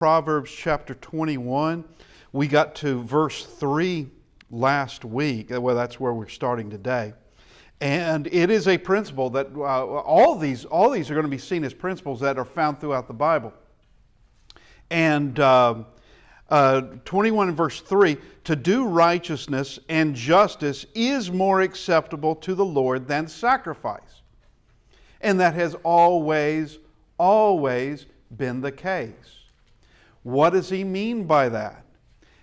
Proverbs chapter 21. We got to verse 3 last week. Well, that's where we're starting today. And it is a principle that all these are going to be seen as principles that are found throughout the Bible. And 21 and verse 3, to do righteousness and justice is more acceptable to the Lord than sacrifice. And that has always been the case. What does he mean by that?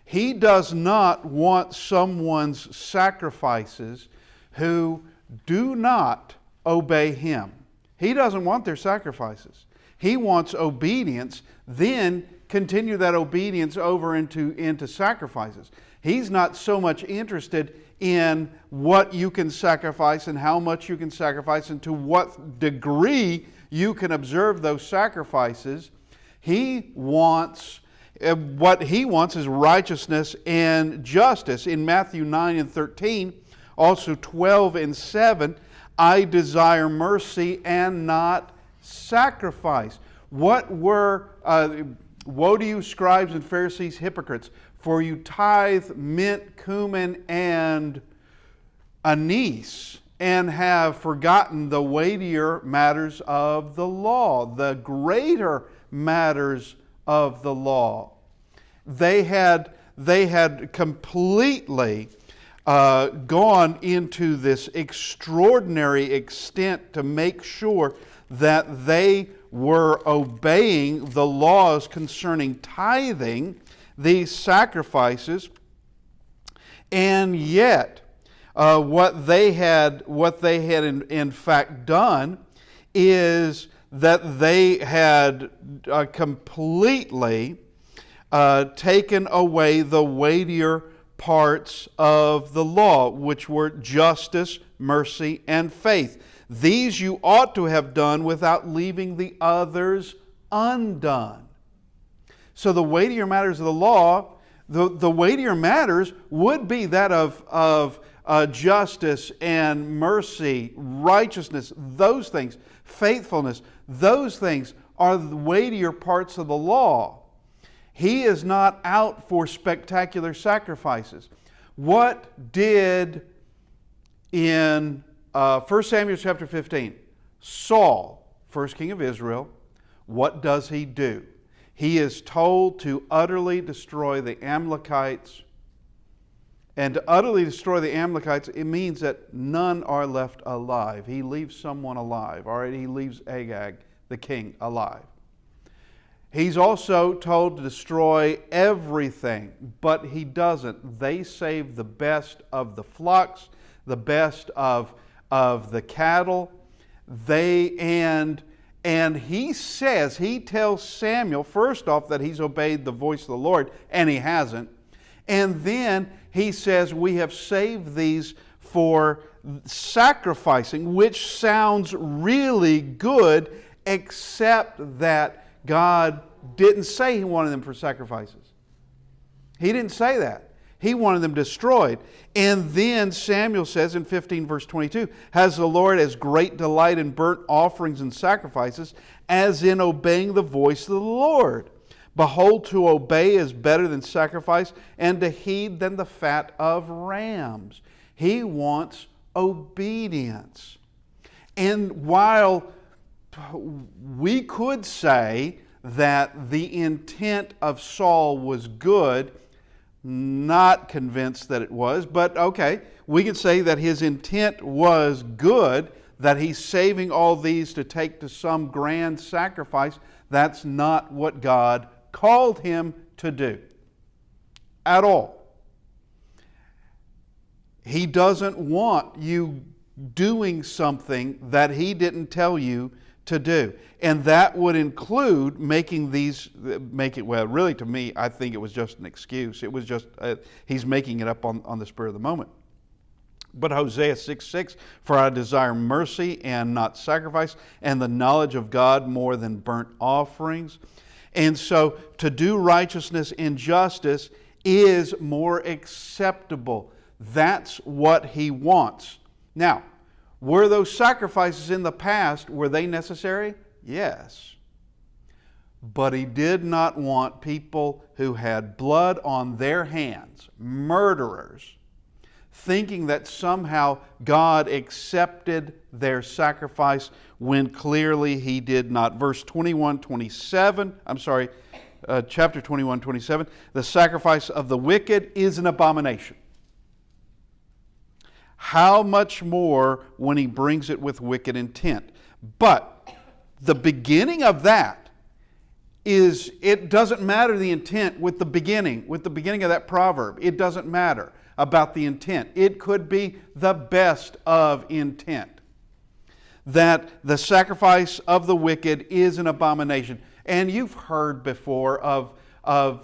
He does not want someone's sacrifices who do not obey him. He doesn't want their sacrifices. He wants obedience, then continue that obedience over into sacrifices. He's not so much interested in what you can sacrifice and how much you can sacrifice and to what degree you can observe those sacrifices. What he wants is righteousness and justice. In Matthew 9 and 13, also 12 and 7, I desire mercy and not sacrifice. Woe to you, scribes and Pharisees, hypocrites, for you tithe mint, cumin, and anise, and have forgotten the weightier matters of the law, the greater matters of the law. They had completely gone into this extraordinary extent to make sure that they were obeying the laws concerning tithing, these sacrifices, and yet what they had in fact done is that they had completely taken away the weightier parts of the law, which were justice, mercy, and faith. These you ought to have done without leaving the others undone. So the weightier matters of the law, the weightier matters would be that of justice and mercy, righteousness, those things, faithfulness, those things are the weightier parts of the law. He is not out for spectacular sacrifices. What did in 1 Samuel chapter 15, Saul, first king of Israel, what does he do? He is told to utterly destroy the Amalekites. And to utterly destroy the Amalekites, it means that none are left alive. He leaves someone alive. All right, he leaves Agag, the king, alive. He's also told to destroy everything, but he doesn't. They save the best of the flocks, the best of the cattle. And he tells Samuel, first off, that he's obeyed the voice of the Lord, and he hasn't. And then he says, we have saved these for sacrificing, which sounds really good, except that God didn't say he wanted them for sacrifices. He didn't say that. He wanted them destroyed. And then Samuel says in 15 verse 22, has the Lord as great delight in burnt offerings and sacrifices as in obeying the voice of the Lord? Behold, to obey is better than sacrifice, and to heed than the fat of rams. He wants obedience. And while we could say that the intent of Saul was good, not convinced that it was, but okay, we can say that his intent was good, that he's saving all these to take to some grand sacrifice. That's not what God called him to do at all. He doesn't want you doing something that he didn't tell you to do. And that would include really to me, I think it was just an excuse. It was just, he's making it up on the spur of the moment. But Hosea 6:6, for I desire mercy and not sacrifice, and the knowledge of God more than burnt offerings. And so to do righteousness and justice is more acceptable. That's what he wants. Now, were those sacrifices in the past, were they necessary? Yes. But he did not want people who had blood on their hands, murderers, thinking that somehow God accepted their sacrifice when clearly he did not. Verse 21-27, chapter 21-27, the sacrifice of the wicked is an abomination. How much more when he brings it with wicked intent? But the beginning of that is, it doesn't matter the intent with the beginning of that proverb. It doesn't matter about the intent. It could be the best of intent. That the sacrifice of the wicked is an abomination. And you've heard before of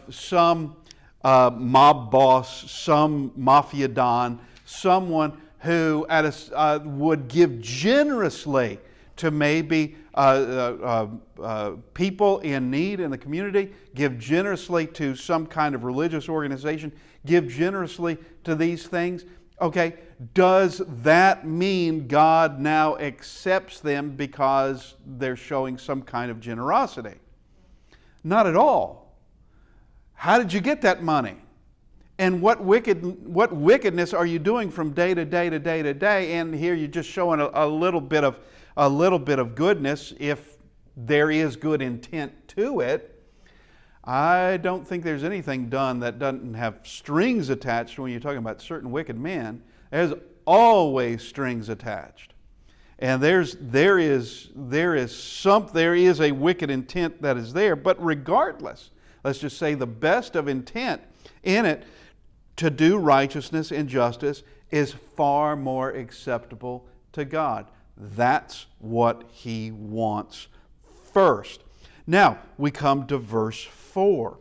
some mob boss, some mafia don, someone who would give generously to maybe people in need in the community, give generously to some kind of religious organization, give generously to these things. Okay, does that mean God now accepts them because they're showing some kind of generosity? Not at all. How did you get that money? And what wickedness are you doing from day to day to day to day? And here you're just showing a little bit of goodness, if there is good intent to it. I don't think there's anything done that doesn't have strings attached when you're talking about certain wicked men. There's always strings attached. And there is a wicked intent that is there. But regardless, let's just say the best of intent in it, to do righteousness and justice is far more acceptable to God. That's what he wants first. Now, we come to verse 4.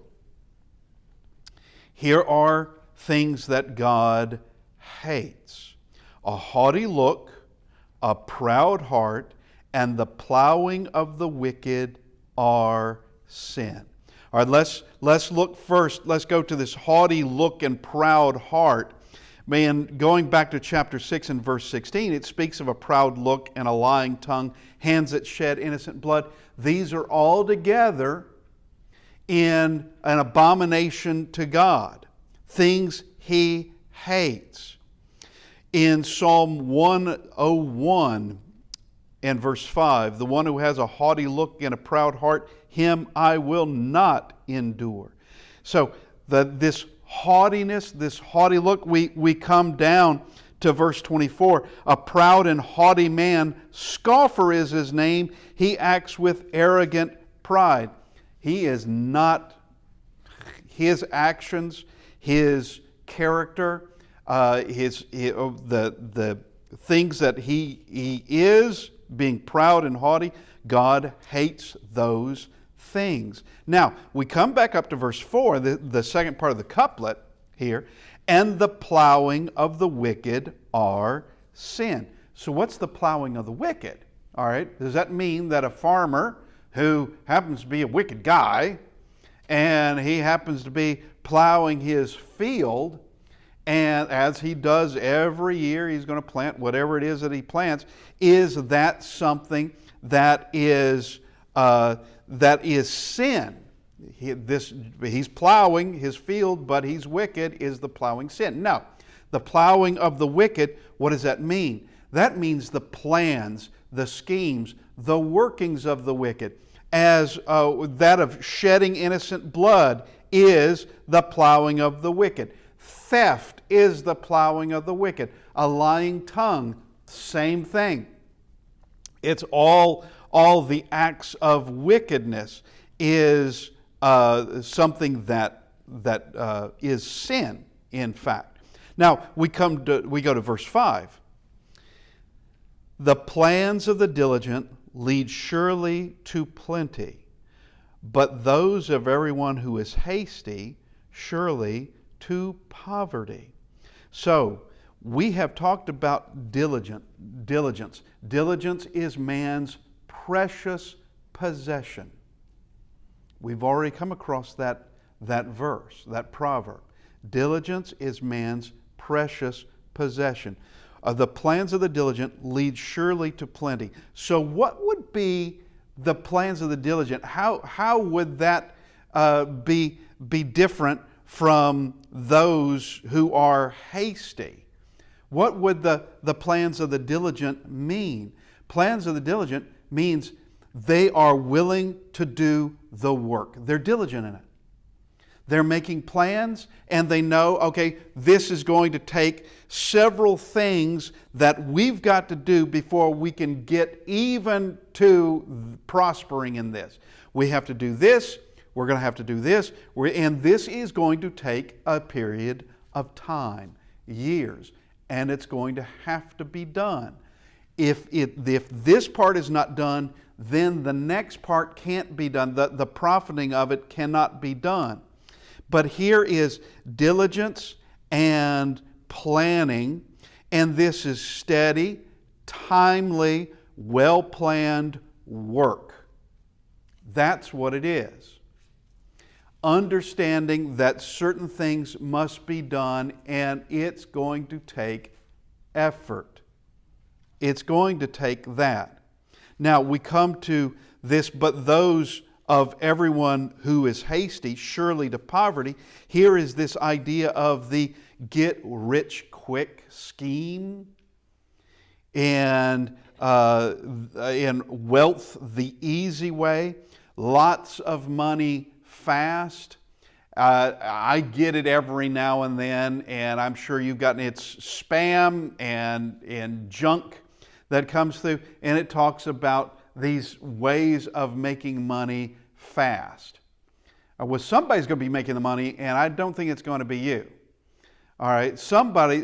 Here are things that God hates: a haughty look, a proud heart, and the plowing of the wicked are sin. All right, let's look first. Let's go to this haughty look and proud heart. Man, going back to chapter 6 and verse 16, it speaks of a proud look and a lying tongue, hands that shed innocent blood. These are all together in an abomination to God, things he hates. In Psalm 101 and verse 5, the one who has a haughty look and a proud heart, him I will not endure. So this haughtiness, this haughty look, we come down to verse 24. A proud and haughty man, scoffer is his name. He acts with arrogant pride. He is not, his actions, his character, the things that he is, being proud and haughty, God hates those things. Now, we come back up to verse 4, the second part of the couplet here, and the plowing of the wicked are sin. So what's the plowing of the wicked? All right, does that mean that a farmer who happens to be a wicked guy, and he happens to be plowing his field, and as he does every year, he's going to plant whatever it is that he plants, is that something that is sin? He's plowing his field, but he's wicked. Is the plowing sin? No. The plowing of the wicked, what does that mean? That means the plans, the schemes, the workings of the wicked. As that of shedding innocent blood is the plowing of the wicked. Theft is the plowing of the wicked. A lying tongue, same thing. It's all the acts of wickedness is something that is sin, in fact. Now, we go to verse 5. The plans of the diligent lead surely to plenty, but those of everyone who is hasty surely to poverty. So, we have talked about diligence. Diligence is man's precious possession. We've already come across that verse, that proverb. Diligence is man's precious possession. The plans of the diligent lead surely to plenty. So what would be the plans of the diligent, how would that be different from those who are hasty? What would the plans of the diligent mean? Plans of the diligent means they are willing to do the work. They're diligent in it. They're making plans, and they know, okay, this is going to take several things that we've got to do before we can get even to prospering in this. We have to do this, we're going to have to do this, and this is going to take a period of time, years, and it's going to have to be done. If this part is not done, then the next part can't be done. The profiting of it cannot be done. But here is diligence and planning, and this is steady, timely, well-planned work. That's what it is. Understanding that certain things must be done, and it's going to take effort. It's going to take that. Now we come to this, but those of everyone who is hasty, surely to poverty. Here is this idea of the get-rich-quick scheme, and wealth the easy way, lots of money fast. I get it every now and then, and I'm sure you've gotten it's spam and junk that comes through, and it talks about these ways of making money fast. Well, somebody's going to be making the money, and I don't think it's going to be you. All right, somebody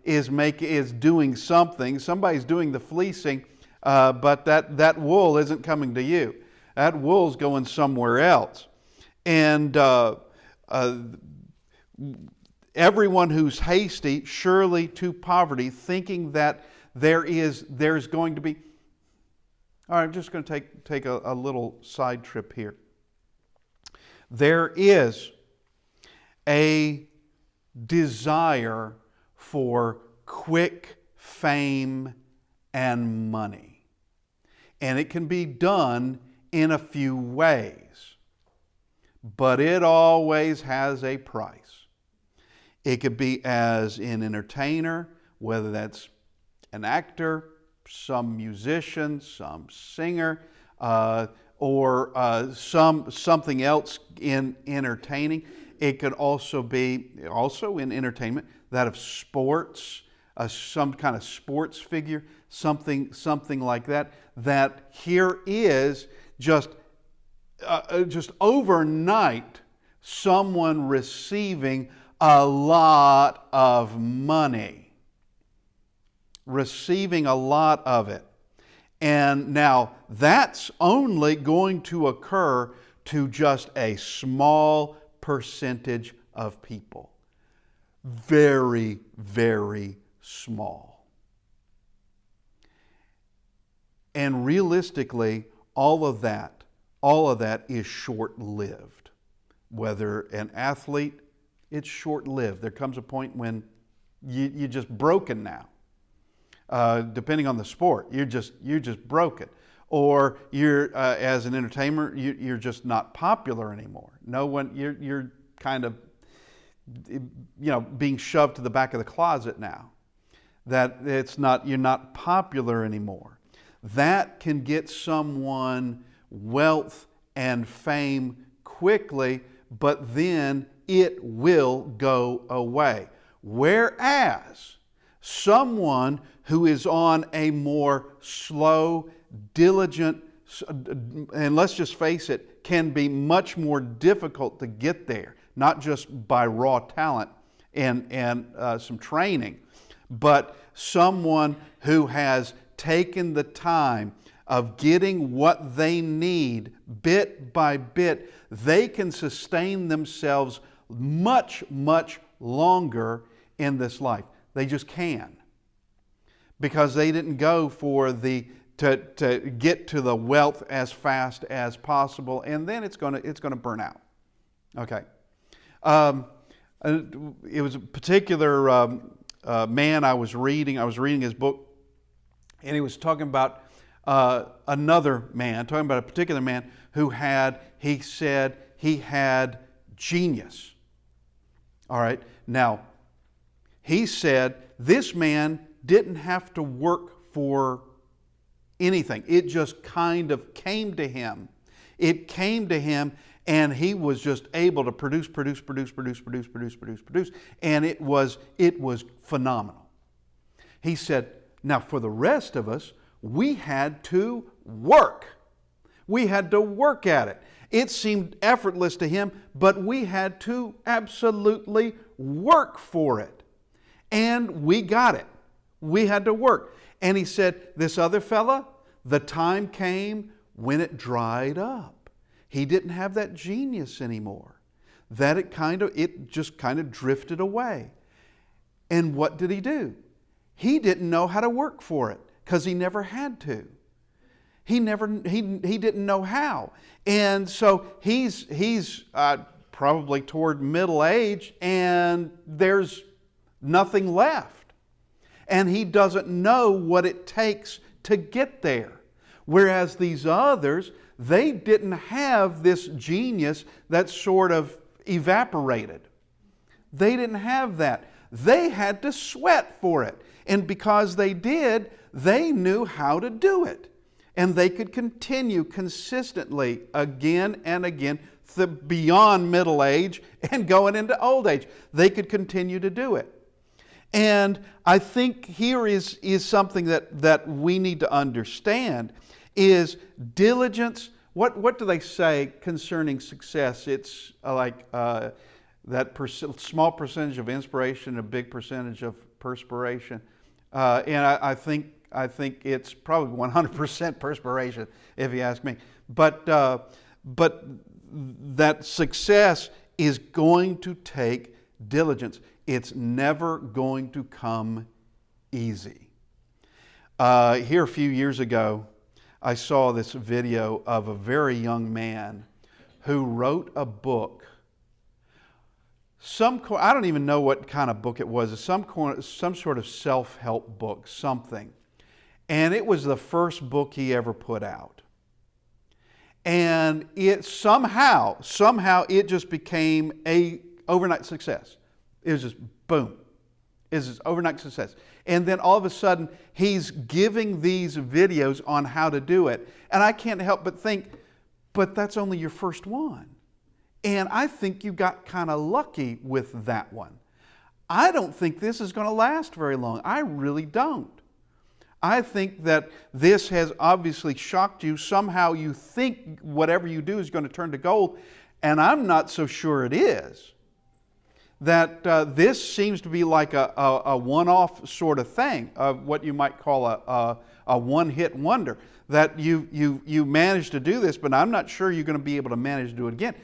is doing something. Somebody's doing the fleecing, but that wool isn't coming to you. That wool's going somewhere else. And everyone who's hasty, surely to poverty, thinking that there's going to be. All right, I'm just going to take a little side trip here. There is a desire for quick fame and money. And it can be done in a few ways. But it always has a price. It could be as an entertainer, whether that's an actor, some musician, some singer, or something else in entertaining. It could also be in entertainment, that of sports, some kind of sports figure, something like that. That here is just overnight someone receiving a lot of money. Receiving a lot of it. And now that's only going to occur to just a small percentage of people. Very, very small. And realistically, all of that is short-lived. Whether an athlete, it's short-lived. There comes a point when you're just broken now. Depending on the sport, you're just broken, or you're as an entertainer, you're just not popular anymore. No one, you're kind of being shoved to the back of the closet now. That you're not popular anymore. That can get someone wealth and fame quickly, but then it will go away. Whereas someone who is on a more slow, diligent, and let's just face it, can be much more difficult to get there, not just by raw talent and some training, but someone who has taken the time of getting what they need bit by bit. They can sustain themselves much, much longer in this life. They just can. Because they didn't go for to get to the wealth as fast as possible, and then it's going to burn out. Okay. It was a particular man I was reading his book, and he was talking about another man, talking about a particular man he said he had genius. All right. Now, he said this man didn't have to work for anything. It just kind of came to him. It came to him, and he was just able to produce. And it was phenomenal. He said, now for the rest of us, we had to work. We had to work at it. It seemed effortless to him, but we had to absolutely work for it. And we got it. We had to work. And he said, this other fella, the time came when it dried up. He didn't have that genius anymore. That it just kind of drifted away. And what did he do? He didn't know how to work for it because he never had to. He didn't know how. And so he's probably toward middle age, and there's nothing left. And he doesn't know what it takes to get there. Whereas these others, they didn't have this genius that sort of evaporated. They didn't have that. They had to sweat for it. And because they did, they knew how to do it. And they could continue consistently again and again beyond middle age and going into old age. They could continue to do it. And I think here is something that we need to understand is diligence. What do they say concerning success? It's like that small percentage of inspiration, a big percentage of perspiration. And I think it's probably 100% perspiration, if you ask me. But that success is going to take diligence. It's never going to come easy. Here a few years ago, I saw this video of a very young man who wrote a book. I don't even know what kind of book it was. Some sort of self-help book, something. And it was the first book he ever put out. And it somehow it just became a overnight success. It was just boom. It was just overnight success. And then all of a sudden, he's giving these videos on how to do it. And I can't help but think, but that's only your first one. And I think you got kind of lucky with that one. I don't think this is going to last very long. I really don't. I think that this has obviously shocked you. Somehow you think whatever you do is going to turn to gold, and I'm not so sure it is. That this seems to be like a one-off sort of thing, of what you might call a one-hit wonder. That you managed to do this, but I'm not sure you're going to be able to manage to do it again.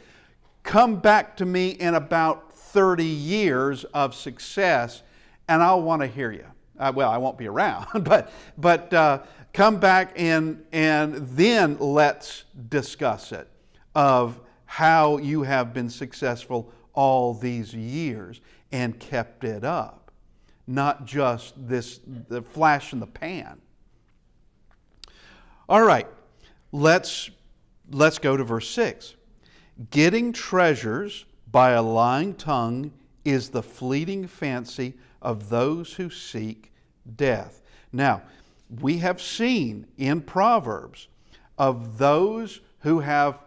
Come back to me in about 30 years of success, and I'll want to hear you. Well, I won't be around, but come back and then let's discuss it, of how you have been successful all these years and kept it up, not just the flash in the pan. All right, let's go to verse 6. Getting treasures by a lying tongue is the fleeting fancy of those who seek death. Now, we have seen in Proverbs of those who have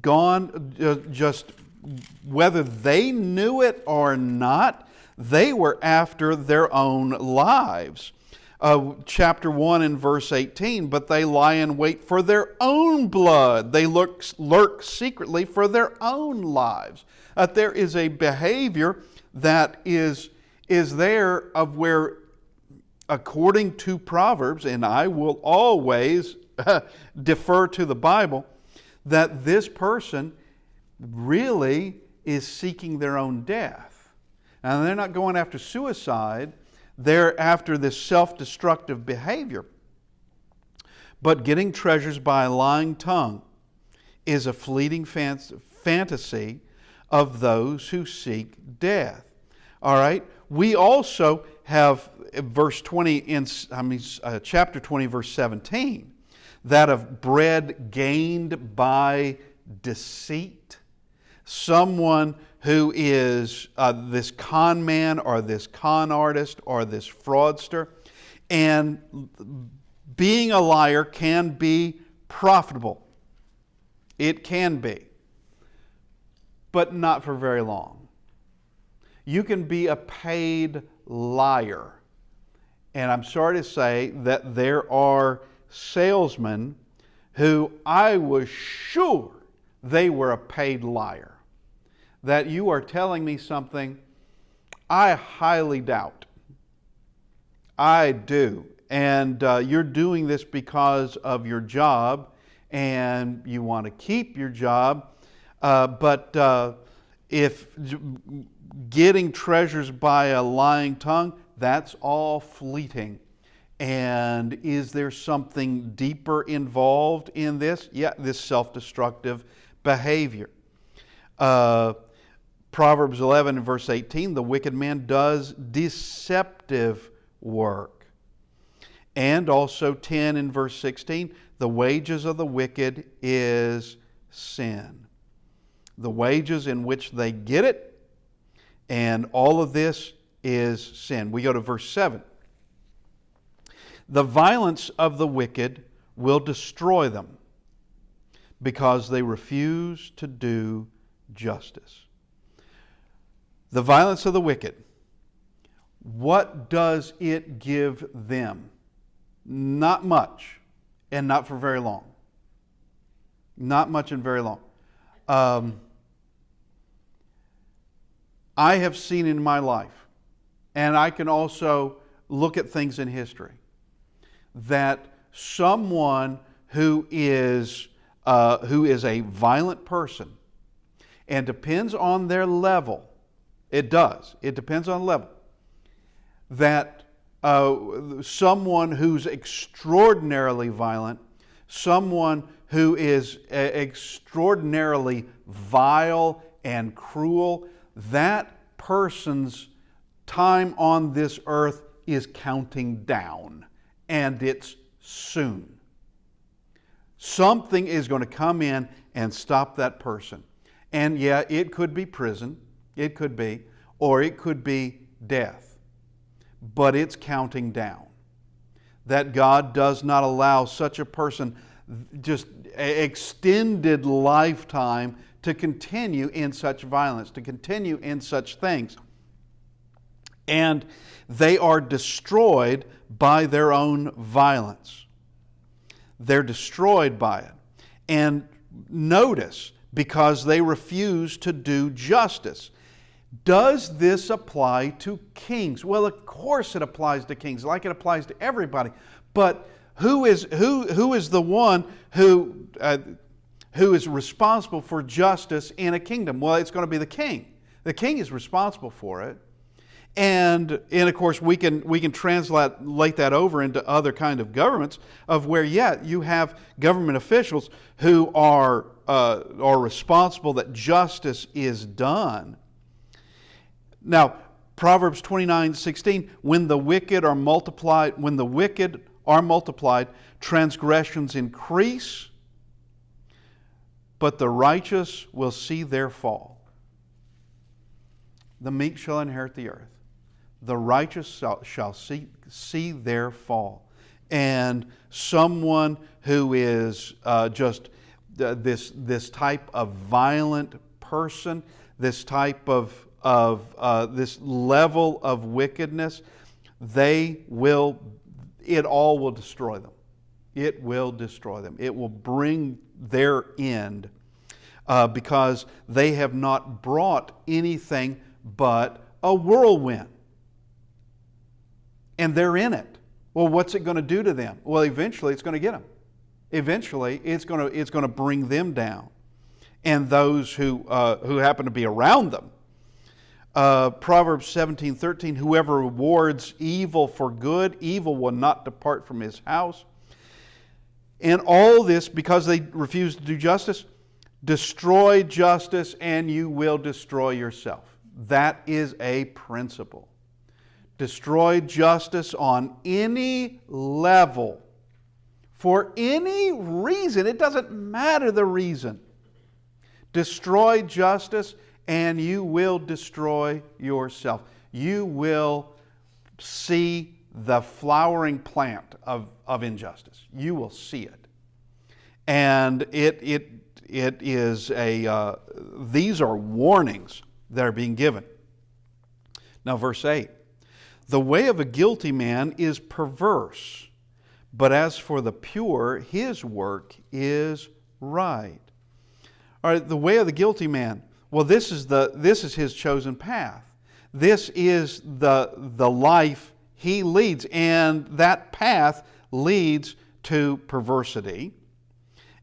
gone just, whether they knew it or not, they were after their own lives. Chapter 1 and verse 18, but they lie in wait for their own blood. They lurk secretly for their own lives. There is a behavior that is there of where, according to Proverbs, and I will always defer to the Bible, that this person really is seeking their own death. And they're not going after suicide. They're after this self-destructive behavior. But getting treasures by a lying tongue is a fleeting fantasy of those who seek death. All right? We also have verse 20 in chapter 20, verse 17, that of bread gained by deceit. Someone who is this con man or this con artist or this fraudster. And being a liar can be profitable. It can be. But not for very long. You can be a paid liar. And I'm sorry to say that there are salesmen who I was sure they were a paid liar. That you are telling me something I highly doubt. I do. And you're doing this because of your job and you want to keep your job. But if getting treasures by a lying tongue, that's all fleeting. And is there something deeper involved in this? Yeah, this self-destructive behavior. Proverbs 11 and verse 18, the wicked man does deceptive work. And also 10 and verse 16, the wages of the wicked is sin. The wages in which they get it, and all of this is sin. We go to verse 7. The violence of the wicked will destroy them because they refuse to do justice. The violence of the wicked. What does it give them? Not much, and not for very long. Not much and very long. I have seen in my life, and I can also look at things in history, that someone who is a violent person, and depends on their level, it does. It depends on level. That someone who's extraordinarily violent, someone who is extraordinarily vile and cruel, that person's time on this earth is counting down, and it's soon. Something is going to come in and stop that person. And yeah, it could be prison, it could be, or it could be death. But it's counting down. That God does not allow such a person just extended lifetime to continue in such violence, to continue in such things. And they are destroyed by their own violence. They're destroyed by it. And notice, because they refuse to do justice. Does this apply to kings? Well, of course it applies to kings, like it applies to everybody. But who is the one who is responsible for justice in a kingdom? Well, it's going to be the king. The king is responsible for it. And of course, we can translate that over into other kind of governments, of where, yeah, you have government officials who are responsible that justice is done. Now, Proverbs 29:16, when the wicked are multiplied, transgressions increase, but the righteous will see their fall. The meek shall inherit the earth. The righteous shall see their fall. And someone who is just this type of violent person, this type of this level of wickedness, it all will destroy them. It will destroy them. It will bring their end because they have not brought anything but a whirlwind. And they're in it. Well, what's it going to do to them? Well, eventually it's going to get them. Eventually it's going to bring them down, and those who happen to be around them. Proverbs 17:13, whoever rewards evil for good, evil will not depart from his house. And all this because they refuse to do justice. Destroy justice and you will destroy yourself. That is a principle. Destroy justice on any level for any reason, it doesn't matter the reason, destroy justice and you will destroy yourself. You will see the flowering plant of injustice. You will see it. And it is these are warnings that are being given. Now verse 8. The way of a guilty man is perverse, but as for the pure, his work is right. All right, the way of the guilty man. Well, this is his chosen path. This is the life he leads, and that path leads to perversity.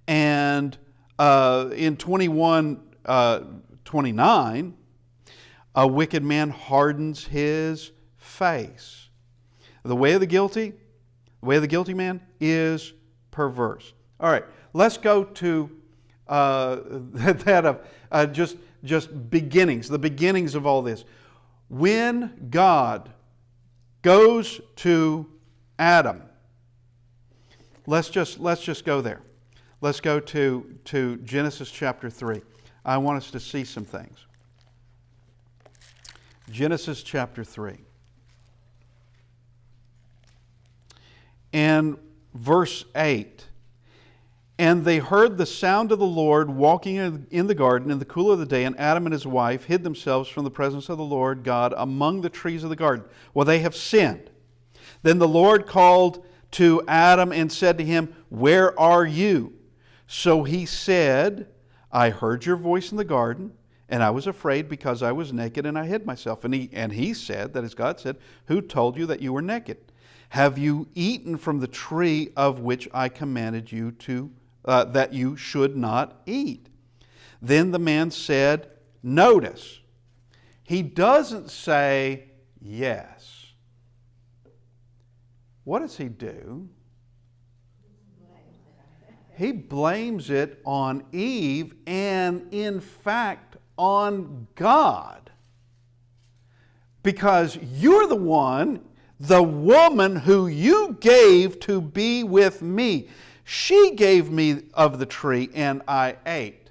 And in 21:29, a wicked man hardens his face. The way of the guilty man is perverse. All right, let's go to just beginnings, the beginnings of all this. When God goes to Adam, let's just go there. Let's go to Genesis chapter 3. I want us to see some things. Genesis chapter 3. And verse 8. And they heard the sound of the Lord walking in the garden in the cool of the day, and Adam and his wife hid themselves from the presence of the Lord God among the trees of the garden. Well, they have sinned. Then the Lord called to Adam and said to him, "Where are you?" So he said, "I heard your voice in the garden, and I was afraid because I was naked and I hid myself." And he said, that is God said, "Who told you that you were naked? Have you eaten from the tree of which I commanded you that you should not eat?" Then the man said, notice, he doesn't say yes. What does he do? He blames it on Eve and, in fact, on God. Because you're the woman who you gave to be with me. She gave me of the tree and I ate.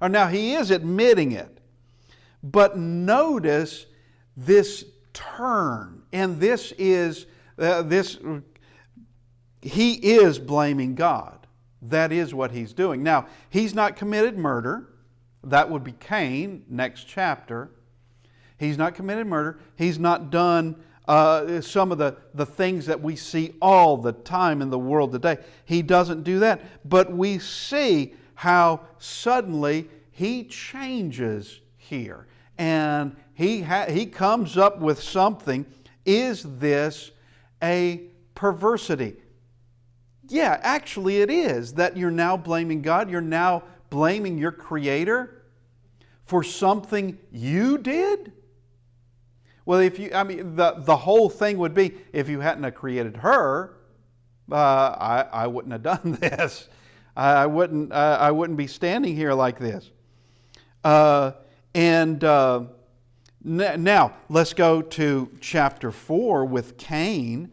Or now he is admitting it. But notice this turn. And this is, he is blaming God. That is what he's doing. Now, he's not committed murder. That would be Cain, next chapter. He's not committed murder. He's not done some of the things that we see all the time in the world today. He doesn't do that. But we see how suddenly he changes here. And he comes up with something. Is this a perversity? Yeah, actually it is, that you're now blaming God. You're now blaming your Creator for something you did. Well, the whole thing would be, if you hadn't have created her, I wouldn't have done this. I wouldn't be standing here like this. Now let's go to chapter 4 with Cain,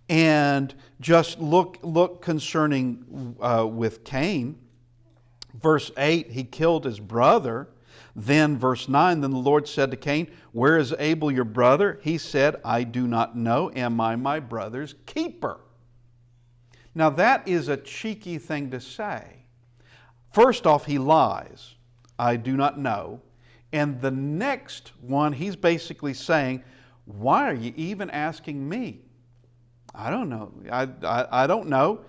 and just look concerning with Cain. Verse 8, he killed his brother. Then verse 9, then the Lord said to Cain, "Where is Abel your brother?" He said, "I do not know. Am I my brother's keeper?" Now that is a cheeky thing to say. First off, he lies. "I do not know." And the next one, he's basically saying, "Why are you even asking me? I don't know. I don't know.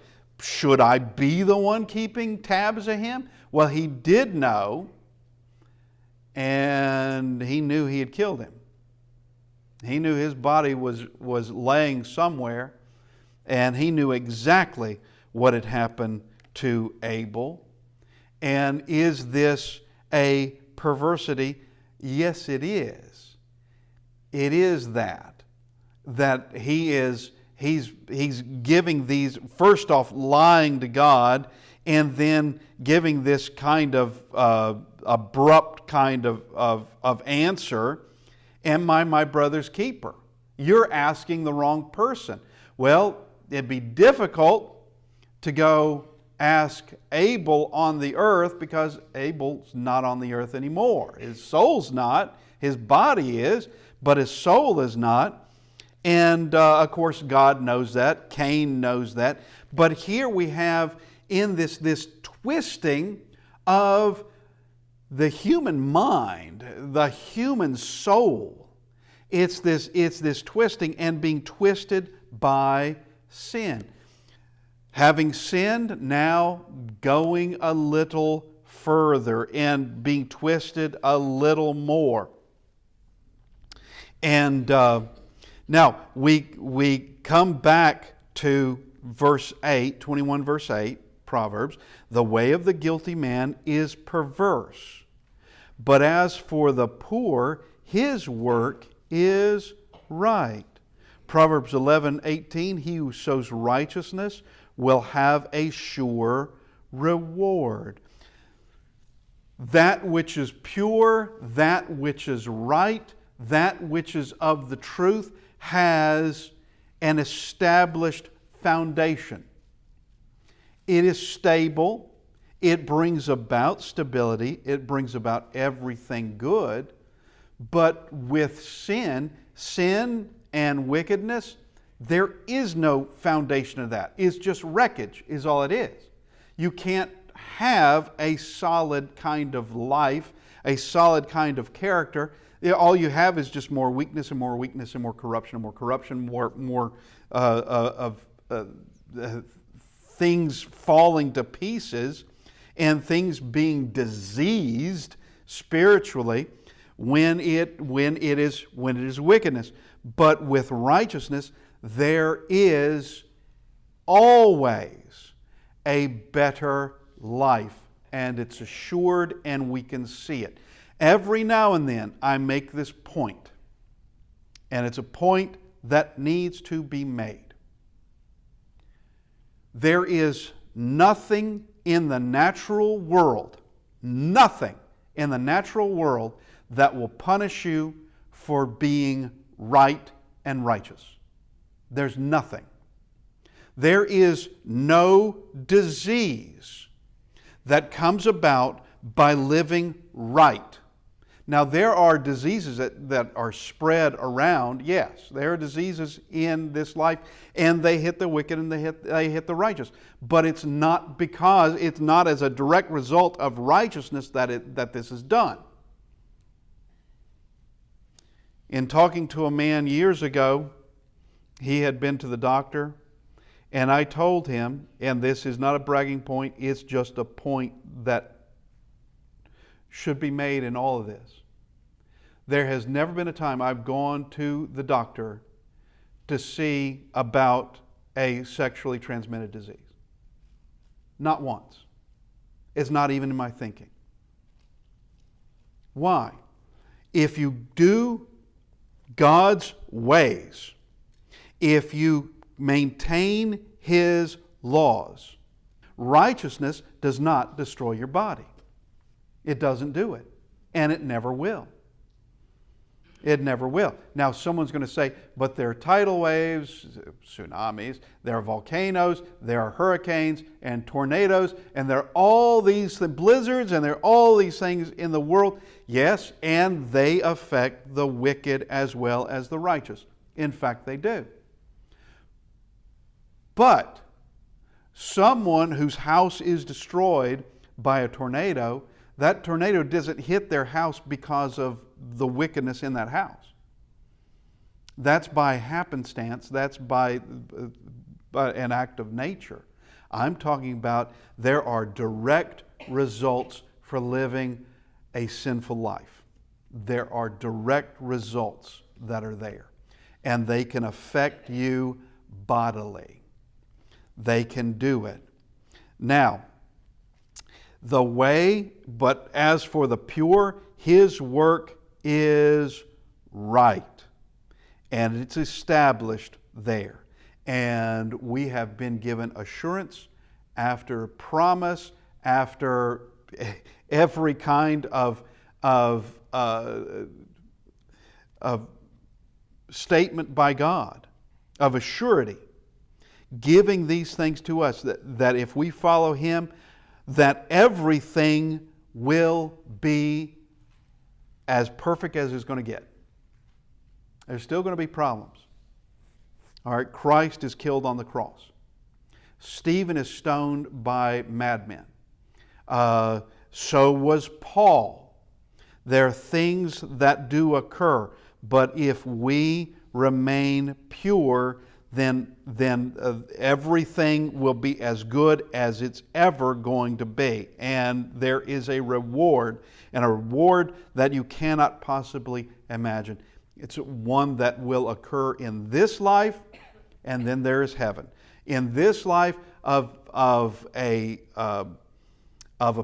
Should I be the one keeping tabs of him?" Well, he did know, and he knew he had killed him. He knew his body was laying somewhere, and he knew exactly what had happened to Abel. And is this a perversity? Yes, it is. It is that he's giving these, first off, lying to God, and then giving this kind of abrupt kind of answer. Am I my brother's keeper? You're asking the wrong person. Well, it'd be difficult to go ask Abel on the earth, because Abel's not on the earth anymore. His soul's not. His body is, but his soul is not. And of course, God knows that. Cain knows that. But here we have in this twisting of the human mind, the human soul. It's this twisting and being twisted by sin. Having sinned, now going a little further and being twisted a little more. And now we come back to verse 8, 21 verse 8, Proverbs. The way of the guilty man is perverse, but as for the poor, his work is right. Proverbs 11:18, he who sows righteousness will have a sure reward. That which is pure, that which is right, that which is of the truth has an established foundation. It is stable. It brings about stability. It brings about everything good. But with sin and wickedness, there is no foundation of that. It's just wreckage is all it is. You can't have a solid kind of life, a solid kind of character. All you have is just more weakness and more weakness and more corruption and more corruption, more things falling to pieces and things being diseased spiritually when it is wickedness. But with righteousness, there is always a better life, and it's assured, and we can see it. Every now and then I make this point, and it's a point that needs to be made. There is nothing in the natural world, nothing in the natural world that will punish you for being right and righteous. There's nothing. There is no disease that comes about by living right. Now, there are diseases that are spread around. Yes, there are diseases in this life, and they hit the wicked and they hit the righteous. But it's not as a direct result of righteousness that this is done. In talking to a man years ago, he had been to the doctor, and I told him, and this is not a bragging point, it's just a point that should be made in all of this. There has never been a time I've gone to the doctor to see about a sexually transmitted disease. Not once. It's not even in my thinking. Why? If you do God's ways, if you maintain His laws, righteousness does not destroy your body. It doesn't do it. And it never will. It never will. Now, someone's going to say, but there are tidal waves, tsunamis, there are volcanoes, there are hurricanes and tornadoes, and there are all these blizzards, and there are all these things in the world. Yes, and they affect the wicked as well as the righteous. In fact, they do. But someone whose house is destroyed by a tornado, that tornado doesn't hit their house because of the wickedness in that house. That's by happenstance. That's by an act of nature. I'm talking about there are direct results for living a sinful life. There are direct results that are there. And they can affect you bodily. They can do it. Now, but as for the pure, his work is right. And it's established there. And we have been given assurance after promise, after every kind of statement by God, of a surety. giving these things to us, that if we follow Him, that everything will be as perfect as it's going to get. There's still going to be problems. All right, Christ is killed on the cross. Stephen is stoned by madmen. So was Paul. There are things that do occur, but if we remain pure, then everything will be as good as it's ever going to be. And there is a reward, and a reward that you cannot possibly imagine. It's one that will occur in this life, and then there is heaven. In this life of a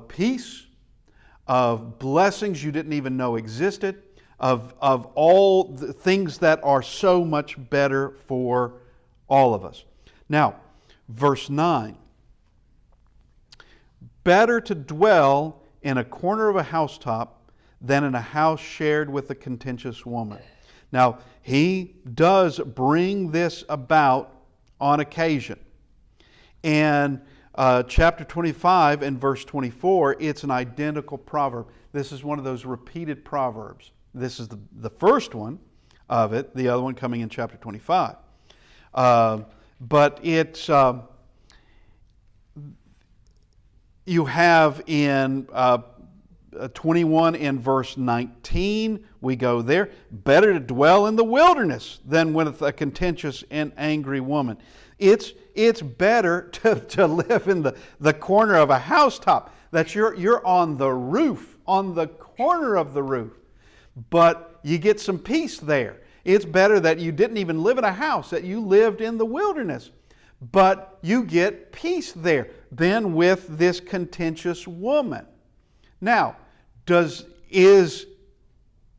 peace, of blessings you didn't even know existed, of all the things that are so much better for all of us. Now, verse 9. Better to dwell in a corner of a housetop than in a house shared with a contentious woman. Now, he does bring this about on occasion. And chapter 25 and verse 24, it's an identical proverb. This is one of those repeated proverbs. This is the first one of it, the other one coming in chapter 25. But it's, you have in 21 and verse 19, we go there. Better to dwell in the wilderness than with a contentious and angry woman. It's better to live in the corner of a housetop. That you're on the roof, on the corner of the roof. But you get some peace there. It's better that you didn't even live in a house, that you lived in the wilderness. But you get peace there than with this contentious woman. Now, is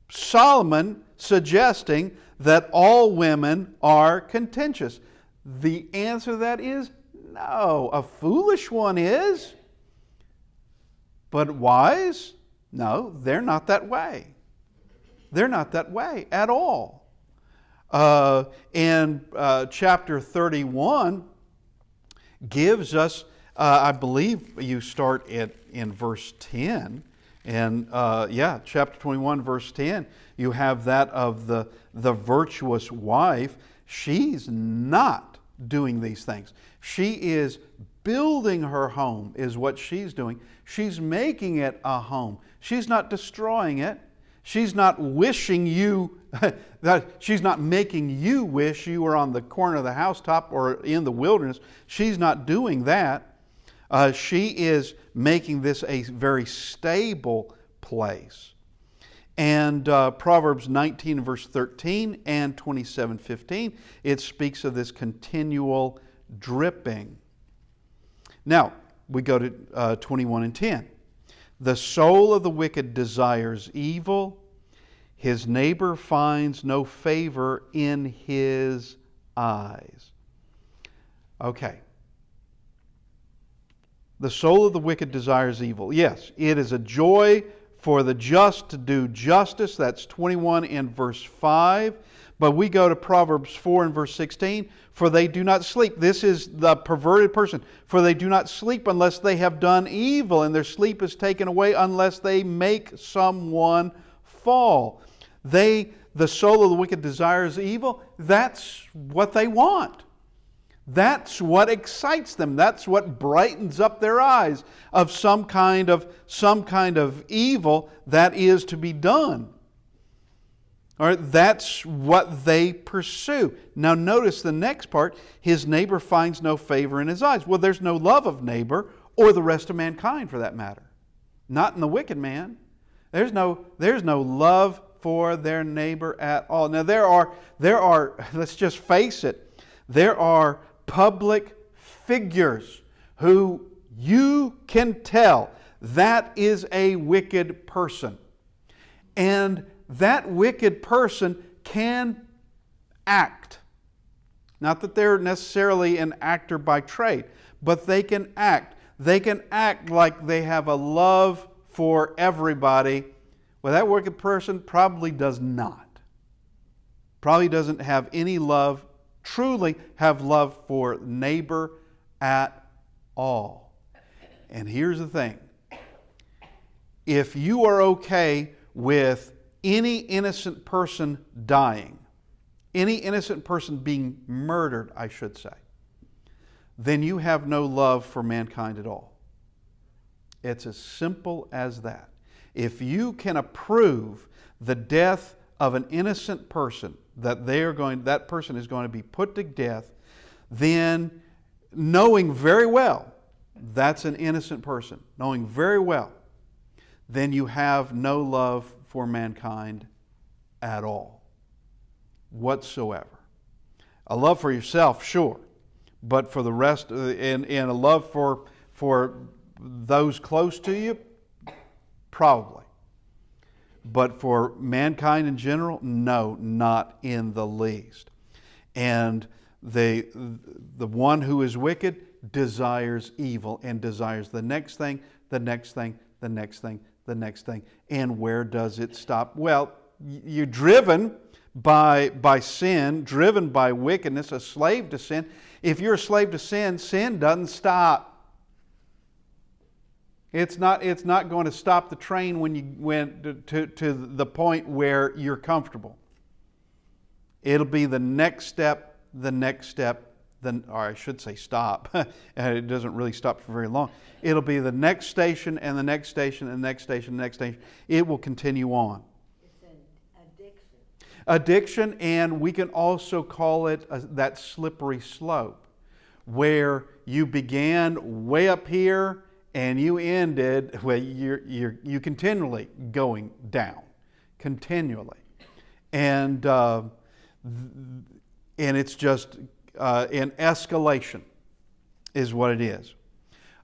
Solomon suggesting that all women are contentious? The answer to that is no. A foolish one is. But wise? No, they're not that way. They're not that way at all. And chapter 31 gives us, I believe you start in verse 10. And chapter 21, verse 10, you have that of the virtuous wife. She's not doing these things. She is building her home, is what she's doing. She's making it a home. She's not destroying it. She's not wishing you, she's not making you wish you were on the corner of the housetop or in the wilderness. She's not doing that. She is making this a very stable place. And Proverbs 19 verse 13 and 27:15, it speaks of this continual dripping. Now, we go to 21 and 10. The soul of the wicked desires evil. His neighbor finds no favor in his eyes. Okay. The soul of the wicked desires evil. Yes, it is a joy for the just to do justice. That's 21 and verse 5. But we go to Proverbs 4 and verse 16. For they do not sleep. This is the perverted person. For they do not sleep unless they have done evil, and their sleep is taken away unless they make someone fall. The soul of the wicked desires evil. That's what they want. That's what excites them. That's what brightens up their eyes of some kind of evil that is to be done. All right, that's what they pursue. Now notice the next part. Ne's neighbor finds no favor in his eyes. Well, there's no love of neighbor or the rest of mankind for that matter. Not in the wicked man. There's no love for their neighbor at all. Now there are, let's just face it, there are public figures who you can tell that is a wicked person. And that wicked person can act. Not that they're necessarily an actor by trade, but they can act. They can act like they have a love for everybody. Well, that wicked person probably does not. Probably doesn't have any love truly have love for neighbor at all. And here's the thing. If you are okay with any innocent person dying, any innocent person being murdered, I should say, then you have no love for mankind at all. It's as simple as that. If you can approve the death of an innocent person, that person is going to be put to death, then knowing very well that's an innocent person, knowing very well, then you have no love for mankind at all, whatsoever. A love for yourself, sure, but for the rest, and a love for those close to you, probably. But for mankind in general, no, not in the least. And the one who is wicked desires evil and desires the next thing, the next thing, the next thing, the next thing. And where does it stop? Well, you're driven by sin, driven by wickedness, a slave to sin. If you're a slave to sin, sin doesn't stop. It's not going to stop the train when you went to the point where you're comfortable. It'll be the next step, or I should say stop. And it doesn't really stop for very long. It'll be the next station and the next station and the next station and the next station. It will continue on. It's an addiction. Addiction, and we can also call it that slippery slope, where you began way up here and you ended, well, you continually going down, continually, and it's just an escalation, is what it is.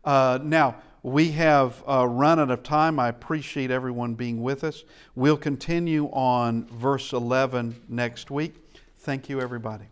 Now we have run out of time. I appreciate everyone being with us. We'll continue on verse 11 next week. Thank you, everybody.